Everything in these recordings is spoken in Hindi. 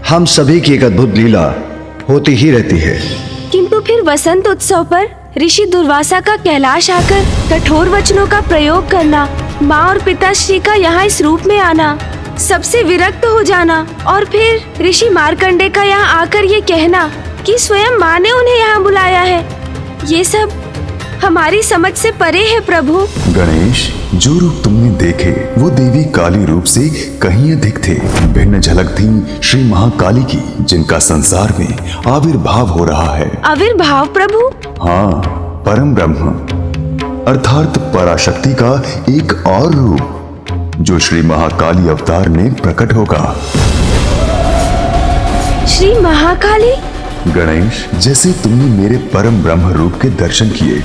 हम सभी की एक अद्भुत लीला होती ही रहती है। किंतु फिर वसंत उत्सव पर ऋषि दुर्वासा का कैलाश आकर कठोर वचनों का प्रयोग करना, माँ और पिताश्री का यहाँ इस रूप में आना, सबसे विरक्त हो जाना और फिर ऋषि मार्कंडे का यहाँ आकर ये कहना कि स्वयं माँ ने उन्हें यहाँ बुलाया है, ये सब हमारी समझ से परे है प्रभु। गणेश, जो रूप तुमने देखे वो देवी काली रूप से कहीं अधिक थे। भिन्न झलक थी श्री महाकाली की, जिनका संसार में आविर्भाव हो रहा है। आविर्भाव प्रभु? हाँ, परम ब्रह्म अर्थात पराशक्ति का एक और रूप जो श्री महाकाली अवतार में प्रकट होगा। श्री महाकाली? गणेश, जैसे तुमने मेरे परम ब्रह्म रूप के दर्शन किए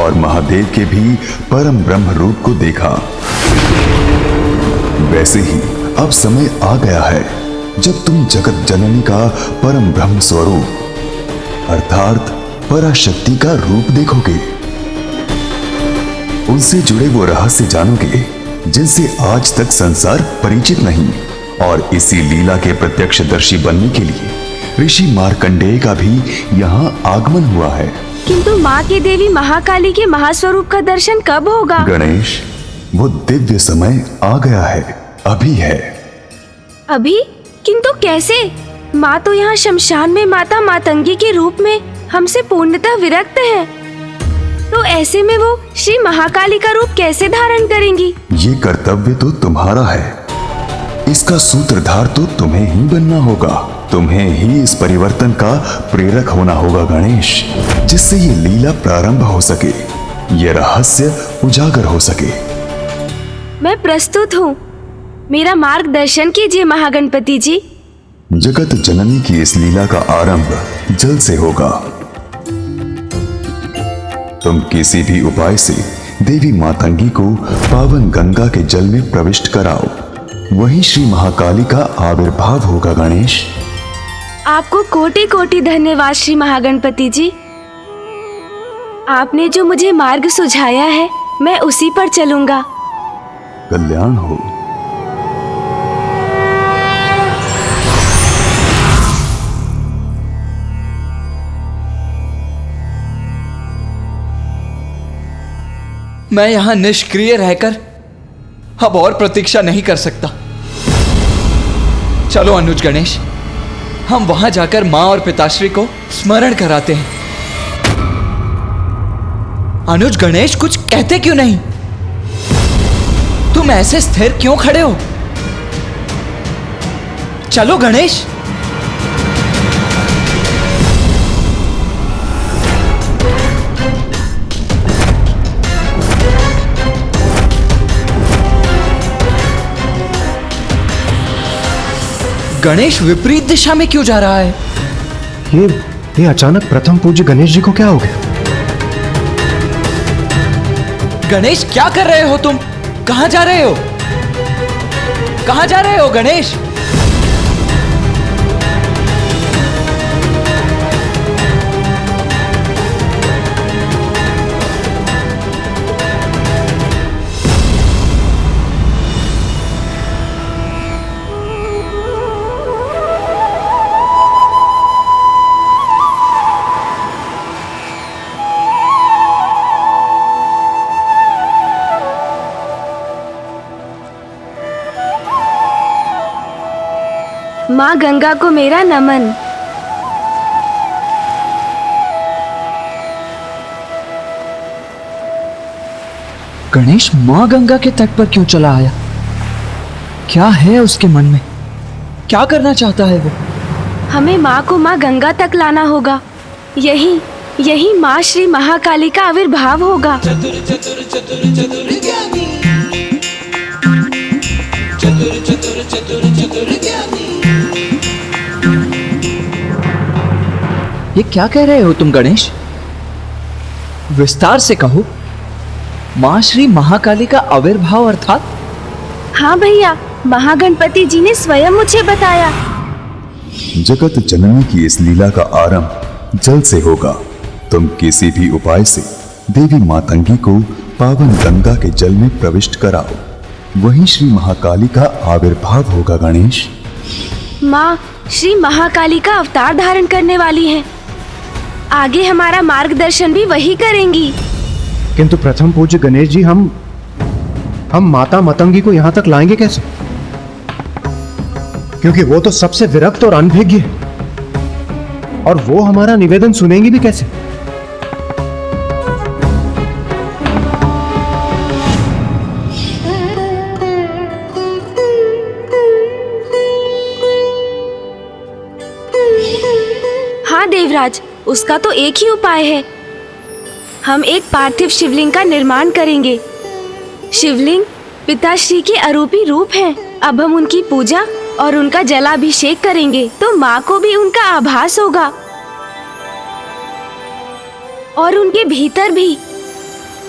और महादेव के भी परम ब्रह्म रूप को देखा, वैसे ही अब समय आ गया है जब तुम जगत जननी का परम ब्रह्म स्वरूप अर्थात पराशक्ति का रूप देखोगे। उनसे जुड़े वो रहस्य जानोगे जिनसे आज तक संसार परिचित नहीं, और इसी लीला के प्रत्यक्षदर्शी बनने के लिए ऋषि मार्कंडेय का भी यहाँ आगमन हुआ है। किंतु माँ की देवी महाकाली के महास्वरूप का दर्शन कब होगा? गणेश, वो दिव्य समय आ गया है, अभी है। अभी? किंतु कैसे? माँ तो यहाँ शमशान में माता मातंगी के रूप में हमसे पूर्णतः विरक्त है, तो ऐसे में वो श्री महाकाली का रूप कैसे धारण करेंगी? ये कर्तव्य तो तुम्हारा है, इसका सूत्रधार तो तुम्हें ही बनना होगा। तुम्हें ही इस परिवर्तन का प्रेरक होना होगा गणेश, जिससे ये लीला प्रारंभ हो सके, ये रहस्य उजागर हो सके। मैं प्रस्तुत हूँ, मेरा मार्गदर्शन कीजिए महागणपति जी। जगत जननी की इस लीला का आरंभ जल से होगा। तुम किसी भी उपाय से देवी मातंगी को पावन गंगा के जल में प्रविष्ट कराओ, वहीं श्री महाकाली का आविर्भाव होगा गणेश। आपको कोटि कोटि धन्यवाद श्री महागणपति जी। आपने जो मुझे मार्ग सुझाया है मैं उसी पर चलूंगा। कल्याण हो। मैं यहाँ निष्क्रिय रहकर अब और प्रतीक्षा नहीं कर सकता। चलो अनुज गणेश, हम वहां जाकर माँ और पिताश्री को स्मरण कराते हैं। अनुज गणेश, कुछ कहते क्यों नहीं? तुम ऐसे स्थिर क्यों खड़े हो? चलो गणेश। गणेश विपरीत दिशा में क्यों जा रहा है? ये अचानक प्रथम पूज्य गणेश जी को क्या हो गया? गणेश, क्या कर रहे हो तुम? कहां जा रहे हो? कहां जा रहे हो गणेश? माँ गंगा को मेरा नमन। गणेश माँ गंगा के तट पर क्यों चला आया? क्या है उसके मन में? क्या करना चाहता है वो? हमें माँ को माँ गंगा तक लाना होगा। यही माँ श्री महाकाली का आविर्भाव होगा। चतुर चतुर चतुर चतुर ज्ञानी, चतुर चतुर चतुर चतुर ज्ञानी। ये क्या कह रहे हो तुम गणेश? विस्तार से कहो। माँ श्री महाकाली का आविर्भाव अर्थात? हाँ भैया, महागणपति जी ने स्वयं मुझे बताया। जगत जननी की इस लीला का आरंभ जल से होगा। तुम किसी भी उपाय से देवी मातंगी को पावन गंगा के जल में प्रविष्ट कराओ, वहीं श्री महाकाली का आविर्भाव होगा गणेश। माँ श्री महाकाली का अवतार धारण करने वाली हैं। आगे हमारा मार्गदर्शन भी वही करेंगी। किंतु प्रथम पूज्य गणेश जी, हम माता मतंगी को यहाँ तक लाएंगे कैसे? क्योंकि वो तो सबसे विरक्त और अनभिज्ञ है, और वो हमारा निवेदन सुनेंगी भी कैसे? हाँ देवराज, उसका तो एक ही उपाय है। हम एक पार्थिव शिवलिंग का निर्माण करेंगे। शिवलिंग पिताश्री के अरूपी रूप हैं। अब हम उनकी पूजा और उनका जलाभिषेक करेंगे तो माँ को भी उनका आभास होगा, और उनके भीतर भी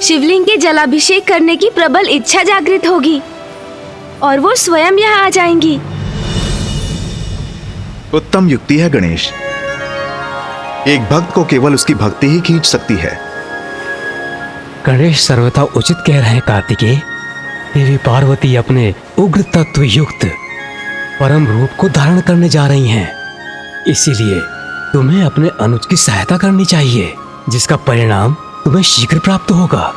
शिवलिंग के जलाभिषेक करने की प्रबल इच्छा जागृत होगी और वो स्वयं यहाँ आ जाएंगी। उत्तम युक्ति है गणेश। एक भक्त को केवल उसकी भक्ति ही खींच सकती है। गणेश सर्वथा उचित कह रहे हैं कार्तिकेय। देवी पार्वती अपने उग्र तत्व युक्त परम रूप को धारण करने जा रही हैं। इसीलिए तुम्हें अपने अनुज की सहायता करनी चाहिए, जिसका परिणाम तुम्हें शीघ्र प्राप्त होगा।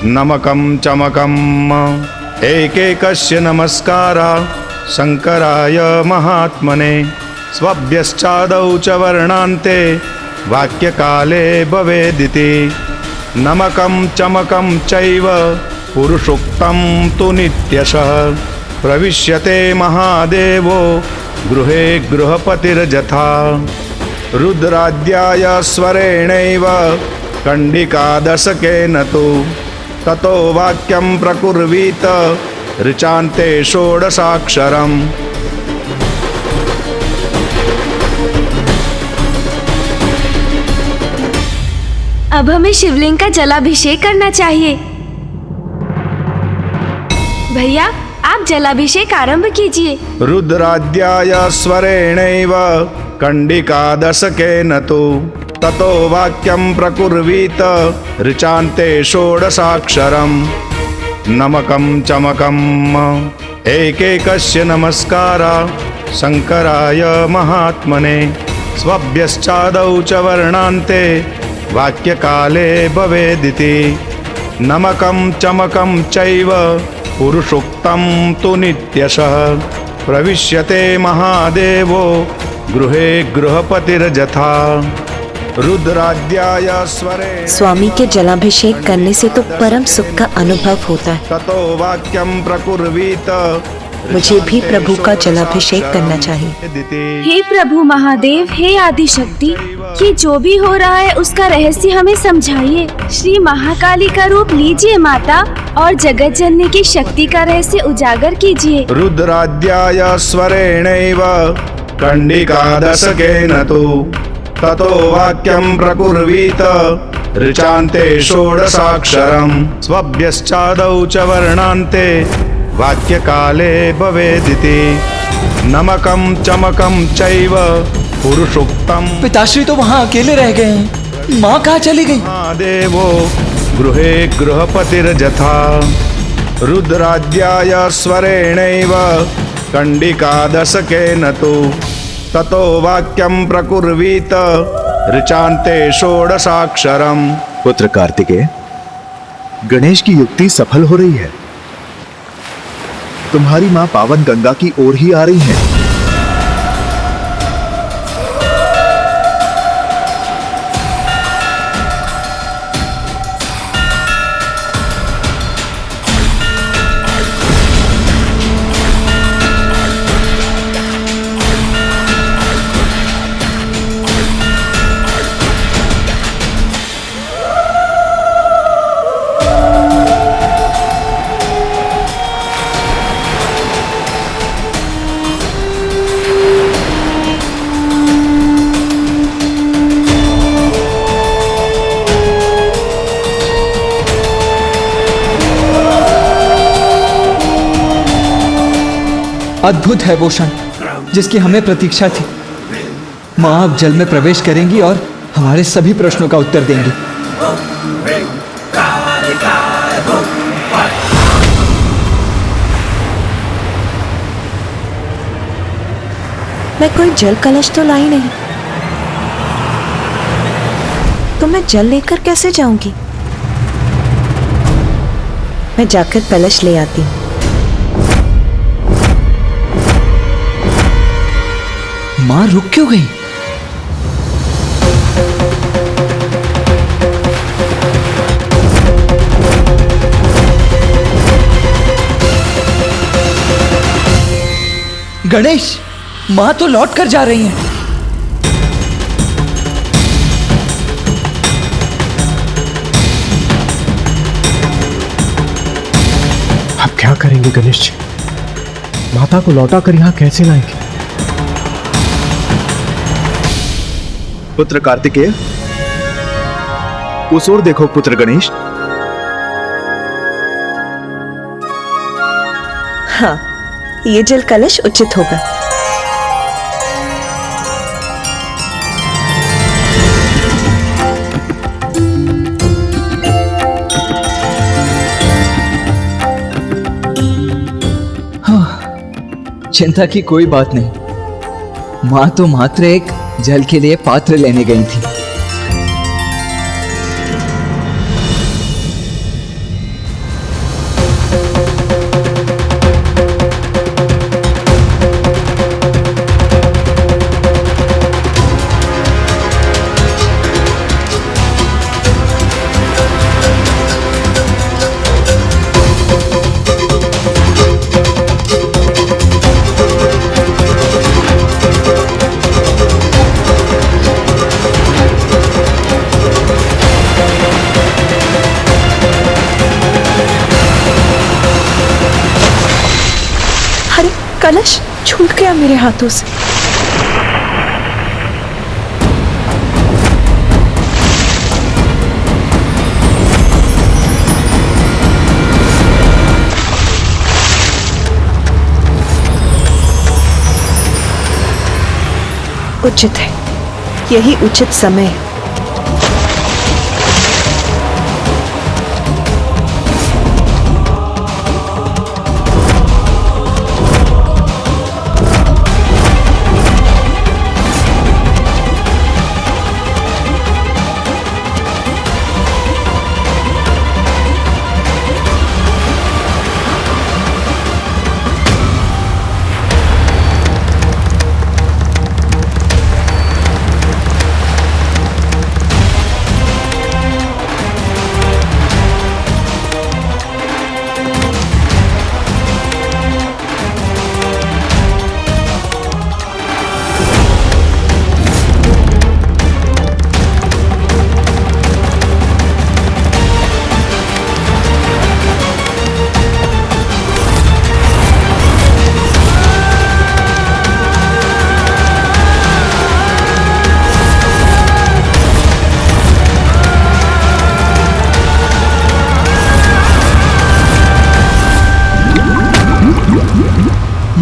नमकं चमकम् एकैकस्य नमस्कारा शंकराय महात्मने स्वभ्यश्चादौ च वर्णान्ते वाक्यकाले भवेदिति। नमकं चमकं चैव पुरुषोक्तं तु नित्यशः प्रविश्यते महादेवो गृहे गृहपतिर्यथा। रुद्राद्याय स्वरेणैव कंडिकादशकेन तु ततो वाक्यं प्रकुर्वीत ऋचान्ते षोडशाक्षरम्। अब हमें शिवलिंग का जलाभिषेक करना चाहिए। भैया, आप जलाभिषेक आरंभ कीजिए। रुद्राद्याय स्वरेणैव कंडिकादशकेन तु ततो वाक्यं प्रकुर्वीत ऋचान्ते षोडशाक्षरम्। नमकं चमकम् एकैकस्य नमस्कारा शंकराय महात्मने स्वभ्यश्चादौ च वर्णान्ते वाक्यकाले भवेदिति। नमकं चमकं चैव पुरुषोक्तं तु नित्यशः प्रविश्यते महादेवो गृहे गृहपतिर्यथा। रुद्राद्याय स्वरे। स्वामी के जलाभिषेक करने से तो परम सुख का अनुभव होता है। ततो वाक्यं प्रकुर्वीत। मुझे भी प्रभु का जलाभिषेक करना चाहिए। हे प्रभु महादेव, हे आदिशक्ति, ये जो भी हो रहा है उसका रहस्य हमें समझाइए। श्री महाकाली का रूप लीजिए माता, और जगत जननी की शक्ति का रहस्य उजागर कीजिए। रुद्राद्याय स्वरेणैव कंडिकादशकेन तु ततो वाक्यं प्रकुर्वीत ऋचान्ते षोडशाक्षरम्। स्वभ्यश्चादौ च वर्णान्ते वाक्यकाले भवेदिति। नमकं चमकं चैव पुरुषोक्तम पिताश्री तो वहाँ अकेले रह गए हैं। माँ कहाँ चली गई? देवो गृहे गृहपतिर्जथा रुद्राद्याय स्वरेणैव कंडिकादशकेन तु ततो वाक्यं प्रकुर्वीत ऋचान्ते षोडशाक्षरम्। पुत्र कार्तिकेय, गणेश की युक्ति सफल हो रही है। तुम्हारी मां पावन गंगा की ओर ही आ रही है। अद्भुत है वो क्षण जिसकी हमें प्रतीक्षा थी। माँ अब जल में प्रवेश करेंगी और हमारे सभी प्रश्नों का उत्तर देंगी। मैं कोई जल कलश तो लाई नहीं, तो मैं जल लेकर कैसे जाऊंगी? मैं जाकर कलश ले आती हूँ। माँ रुक क्यों गई? गणेश, माँ तो लौट कर जा रही हैं। अब क्या करेंगे गणेश जी? माता को लौटा कर यहाँ कैसे लाएंगे? पुत्र कार्तिकेय, उस ओर देखो पुत्र गणेश। हाँ, ये जल कलश उचित होगा। चिंता की कोई बात नहीं। माँ तो मात्र एक जल के लिए पात्र लेने गई थी। कलश छूट गया मेरे हाथों से। उचित है, यही उचित समय है।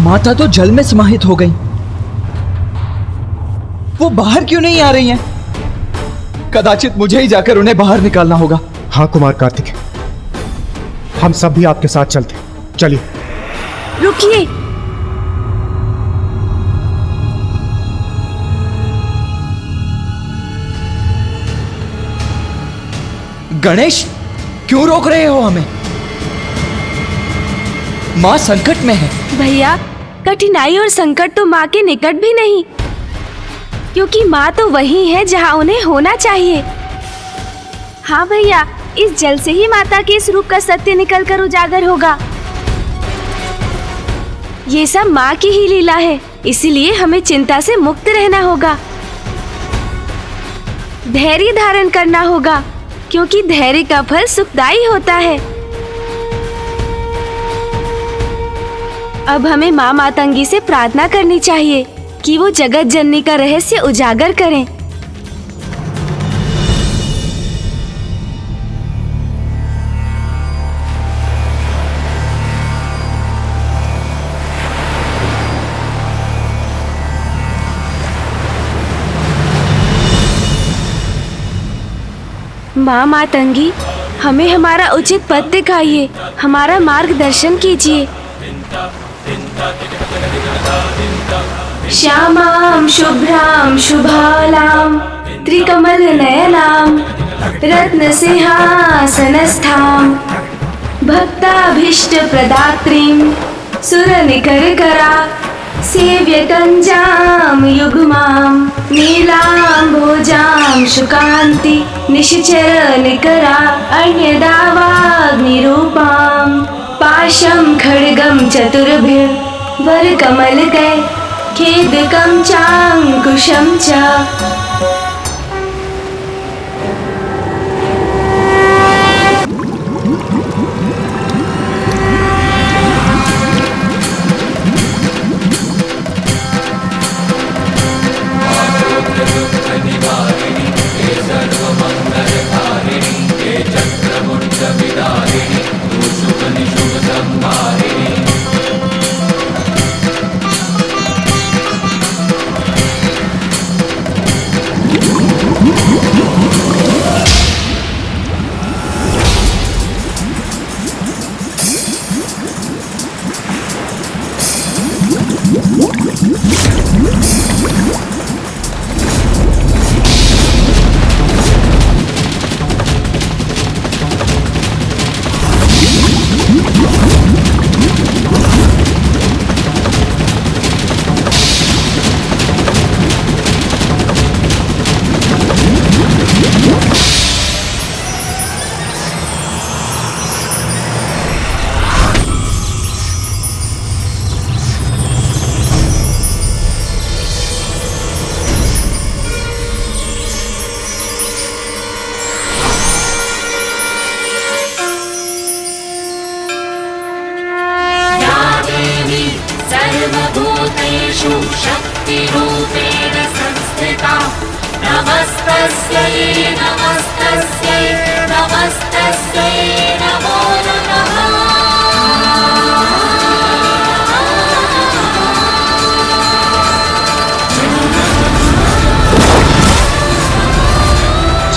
माता तो जल में समाहित हो गई। वो बाहर क्यों नहीं आ रही हैं? कदाचित मुझे ही जाकर उन्हें बाहर निकालना होगा। हाँ कुमार कार्तिक, हम सब भी आपके साथ चलते हैं। चलिए। रुकिए। गणेश, क्यों रोक रहे हो हमें? माँ संकट में है। भैया, कठिनाई और संकट तो माँ के निकट भी नहीं, क्योंकि माँ तो वही है जहाँ उन्हें होना चाहिए। हाँ भैया, इस जल से ही माता के इस रूप का सत्य निकलकर उजागर होगा। ये सब माँ की ही लीला है, इसीलिए हमें चिंता से मुक्त रहना होगा। धैर्य धारण करना होगा, क्योंकि धैर्य का फल सुखदायी होता है। अब हमें माँ मातंगी से प्रार्थना करनी चाहिए कि वो जगत जननी का रहस्य उजागर करें। माँ मातंगी, हमें हमारा उचित पथ दिखाइए, हमारा मार्गदर्शन कीजिए। श्यामां शुभ्रां शुभालां त्रिकमल नयनां रत्नसिंहासनस्थां भक्ताभीष्ट प्रदात्रीं सुरनिकरकरा सेव्यकञ्जां युग्मां नीलाम्भोजां शुकान्ति निशिचर निकरा अन्यदावाग्निरूपां पाशं खड्गं चतुर्भिः वरकमलकै खेदकं चाङ्कुशं च। सर्वभूतेषु शक्तिरूपेण संस्थिता नमस्तस्यै नमस्तस्यै नमस्तस्यै नमो नमः।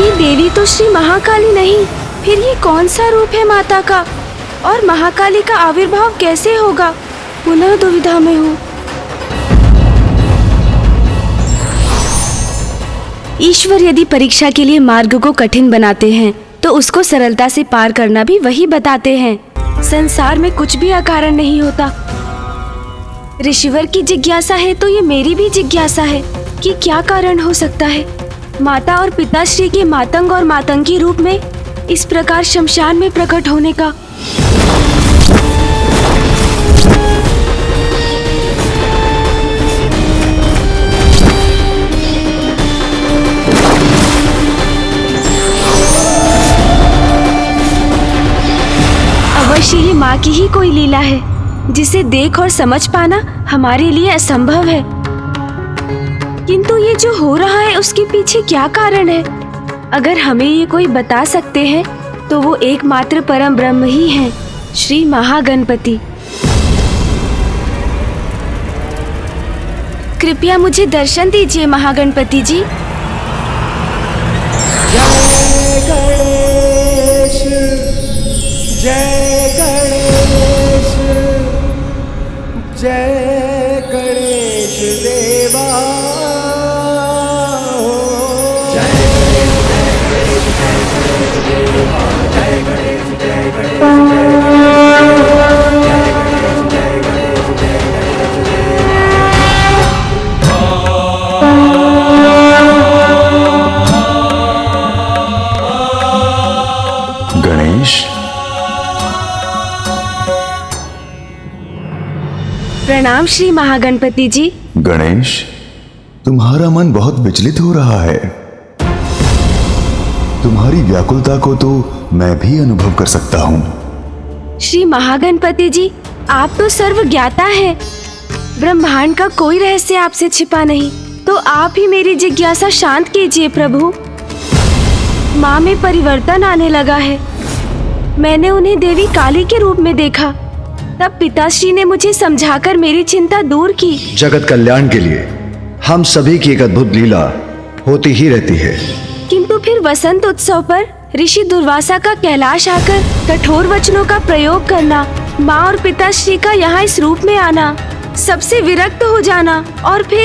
ये देवी तो श्री महाकाली नहीं, फिर ये कौन सा रूप है माता का? और महाकाली का आविर्भाव कैसे होगा? पुनः दुविधा में हूँ। ईश्वर यदि परीक्षा के लिए मार्ग को कठिन बनाते हैं तो उसको सरलता से पार करना भी वही बताते हैं। संसार में कुछ भी अकारण नहीं होता। ऋषिवर की जिज्ञासा है तो ये मेरी भी जिज्ञासा है कि क्या कारण हो सकता है माता और पिताश्री के मातंग और मातंगी रूप में इस प्रकार शमशान में प्रकट होने का। अवश्य ही माँ की ही कोई लीला है जिसे देख और समझ पाना हमारे लिए असंभव है। किंतु ये जो हो रहा है उसके पीछे क्या कारण है? अगर हमें ये कोई बता सकते हैं तो वो एकमात्र परम ब्रह्म ही हैं, श्री महागणपति। कृपया मुझे दर्शन दीजिए महागणपति जी। गणेश, प्रणाम श्री महागणपति जी। गणेश, तुम्हारा मन बहुत विचलित हो रहा है। तुम्हारी व्याकुलता को तो मैं भी अनुभव कर सकता हूँ। श्री महागणपति जी, आप तो सर्व ज्ञाता हैं। ब्रह्मांड का कोई रहस्य आपसे छिपा नहीं, तो आप ही मेरी जिज्ञासा शांत कीजिए प्रभु। माँ में परिवर्तन आने लगा है। मैंने उन्हें देवी काली के रूप में देखा। तब पिताश्री ने मुझे समझाकर मेरी चिंता दूर की। जगत कल्याण के लिए हम सभी की एक अद्भुत लीला होती ही रहती है। किंतु फिर वसंत उत्सव पर ऋषि दुर्वासा का कैलाश आकर कठोर वचनों का प्रयोग करना, माँ और पिताश्री का यहाँ इस रूप में आना, सबसे विरक्त हो जाना और फिर